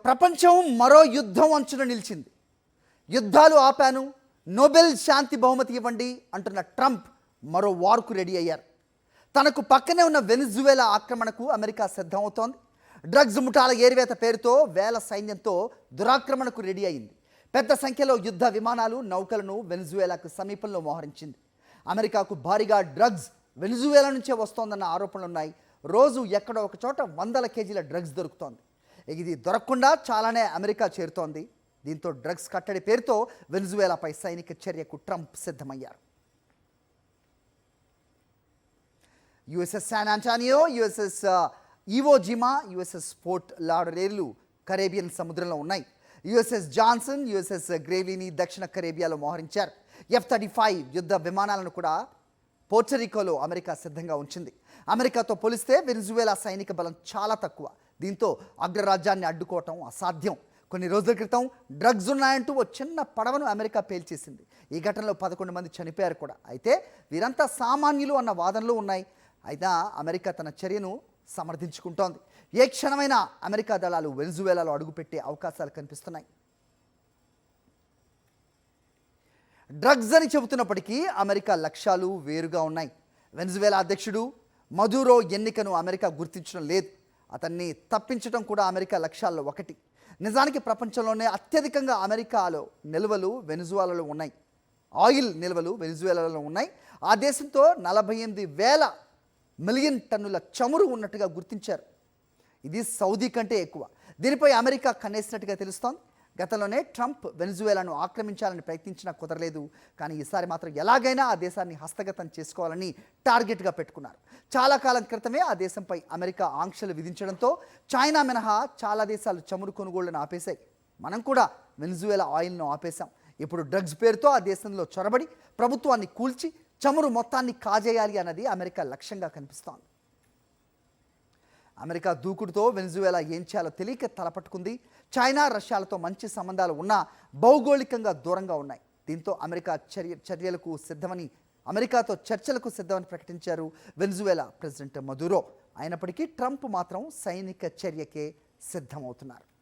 ప్రపంచం మరో యుద్ధం అంచున నిలిచింది. యుద్ధాలు ఆపాను, నోబెల్ శాంతి బహుమతి ఇవ్వండి అంటున్న ట్రంప్ మరో వార్కు రెడీ అయ్యారు. తనకు పక్కనే ఉన్న వెనిజువేలా ఆక్రమణకు అమెరికా సిద్ధమవుతోంది. డ్రగ్స్ ముఠాల ఏరివేత పేరుతో వేల సైన్యంతో దురాక్రమణకు రెడీ అయింది. పెద్ద సంఖ్యలో యుద్ధ విమానాలు, నౌకలను వెనిజువేలాకు సమీపంలో మోహరించింది. అమెరికాకు భారీగా డ్రగ్స్ వెనిజువేలా నుంచే వస్తోందన్న ఆరోపణలున్నాయి. రోజు ఎక్కడో ఒక చోట వందల కేజీల డ్రగ్స్ దొరుకుతోంది. ఇది దొరకకుండా చాలానే అమెరికా చేరుతోంది. దీంతో డ్రగ్స్ కట్టడి పేరుతో వెనిజువేలాపై సైనిక చర్యకు ట్రంప్ సిద్ధమయ్యారు. USS San Antonio, USS Iwo Jima, USS Port లాడరేర్లు కరేబియన్ సముద్రంలో ఉన్నాయి. యుఎస్ఎస్ జాన్సన్, యుఎస్ఎస్ గ్రేవ్లీని దక్షిణ కరేబియాలో మోహరించారు. F-35 యుద్ధ విమానాలను కూడా పోర్టరికోలో అమెరికా సిద్ధంగా ఉంచింది. అమెరికాతో పోలిస్తే వెనిజువేలా సైనిక బలం చాలా తక్కువ. దీంతో అగ్రరాజ్యాన్ని అడ్డుకోవటం అసాధ్యం. కొన్ని రోజుల క్రితం డ్రగ్స్ ఉన్నాయంటూ ఓ చిన్న పడవను అమెరికా పేల్చేసింది. ఈ ఘటనలో 11 మంది చనిపోయారు కూడా. అయితే వీరంతా సామాన్యులు అన్న వాదనలు ఉన్నాయి. అయినా అమెరికా తన చర్యను సమర్థించుకుంటోంది. ఏ క్షణమైనా అమెరికా దళాలు వెనిజువేలాలో అడుగుపెట్టే అవకాశాలు కనిపిస్తున్నాయి. డ్రగ్స్ అని చెబుతున్నప్పటికీ అమెరికా లక్ష్యాలు వేరుగా ఉన్నాయి. వెనిజువేలా అధ్యక్షుడు మదురో ఎన్నికను అమెరికా గుర్తించడం లేదు. అతన్ని తప్పించడం కూడా అమెరికా లక్ష్యాల్లో ఒకటి. నిజానికి ప్రపంచంలోనే అత్యధికంగా అమెరికాలో నిల్వలు వెనిజువేలాలో ఉన్నాయి. ఆయిల్ నిల్వలు వెనిజువేలాలో ఉన్నాయి. ఆ దేశంతో 48,000 మిలియన్ టన్నుల చమురు ఉన్నట్టుగా గుర్తించారు. ఇది సౌదీ కంటే ఎక్కువ. దీనిపై అమెరికా కన్నేసినట్టుగా తెలుస్తోంది. గతంలోనే ట్రంప్ వెనిజువేలాను ఆక్రమించాలని ప్రయత్నించినా కుదరలేదు. కానీ ఈసారి మాత్రం ఎలాగైనా ఆ దేశాన్ని హస్తగతం చేసుకోవాలని టార్గెట్గా పెట్టుకున్నారు. చాలా కాలం క్రితమే ఆ దేశంపై అమెరికా ఆంక్షలు విధించడంతో చైనా మినహా చాలా దేశాలు చమురు కొనుగోళ్లను ఆపేశాయి. మనం కూడా వెనిజువేలా ఆయిల్ను ఆపేశాం. ఇప్పుడు డ్రగ్స్ పేరుతో ఆ దేశంలో చొరబడి ప్రభుత్వాన్ని కూల్చి చమురు మొత్తాన్ని కాజేయాలి అన్నది అమెరికా లక్ష్యంగా కనిపిస్తోంది. అమెరికా దూకుడుతో వెనిజువేలా ఏం చేయాలో తెలియక తలపట్టుకుంది. చైనా, రష్యాలతో మంచి సంబంధాలు ఉన్నా భౌగోళికంగా దూరంగా ఉన్నాయి. దీంతో అమెరికా అమెరికాతో చర్చలకు సిద్ధమని ప్రకటించారు వెనిజువేలా ప్రెసిడెంట్ మదురో. అయినప్పటికీ ట్రంప్ మాత్రం సైనిక చర్యకే సిద్ధమవుతున్నారు.